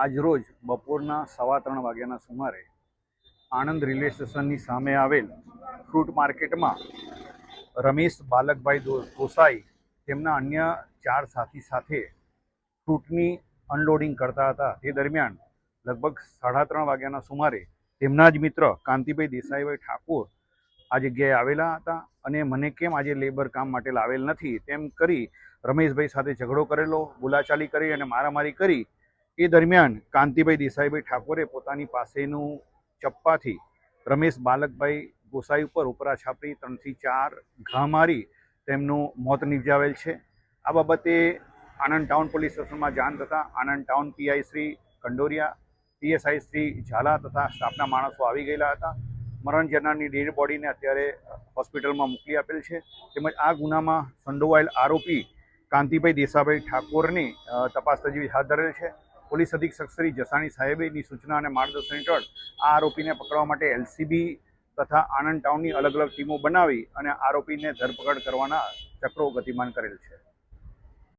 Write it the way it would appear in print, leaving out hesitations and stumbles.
આજરોજ બપોરના 3:15 વાગ્યાના સુમારે આણંદ રેલવે સ્ટેશનની સામે આવેલ ફ્રૂટ માર્કેટમાં રમેશ બાલકભાઈ ગોસાઈ તેમના અન્ય 4 સાથી સાથે ફ્રૂટની અનલોડિંગ કરતા હતા। તે દરમિયાન લગભગ 3:30 વાગ્યાના સુમારે તેમના જ મિત્ર કાંતિભાઈ દેસાઈભાઈ ઠાકોર આ જગ્યાએ આવેલા હતા અને મને કેમ આજે લેબર કામ માટે લાવેલ નથી તેમ કરી રમેશભાઈ સાથે ઝઘડો કરેલો, બોલાચાલી કરી અને મારામારી કરી। એ દરમિયાન કાંતિભાઈ દેસાઈભાઈ ઠાકોરે પોતાની પાસેનું ચપ્પાથી રમેશ બાલકભાઈ ગોસાઈ ઉપર ઉપરા છાપરી 3 થી 4 ઘા મારી તેમનું મોત નિપજાવેલ છે। આ બાબતે આણંદ ટાઉન પોલીસ સ્ટેશનમાં જાણ થતાં Anand town PI Shri Kandoriya, PSI Shri Jhala તથા સ્ટાફના માણસો આવી ગયેલા હતા। મરણ જનારની ડેડ બોડીને અત્યારે હોસ્પિટલમાં મોકલી આપેલ છે। તેમજ આ ગુનામાં સંડોવાયેલ આરોપી કાંતિભાઈ દેસાઈભાઈ ઠાકોરની તપાસ તજવીજ હાથ ધરેલ છે। પોલીસ અધિક્ષક શ્રી જસાણી સાહેબની સૂચના અને માર્ગદર્શન હેઠળ આ આરોપીને પકડવા માટે એલસીબી તથા આણંદ ટાઉનની અલગ અલગ ટીમો બનાવી અને આરોપીને ધરપકડ કરવાના ચક્રો ગતિમાન કરેલ છે।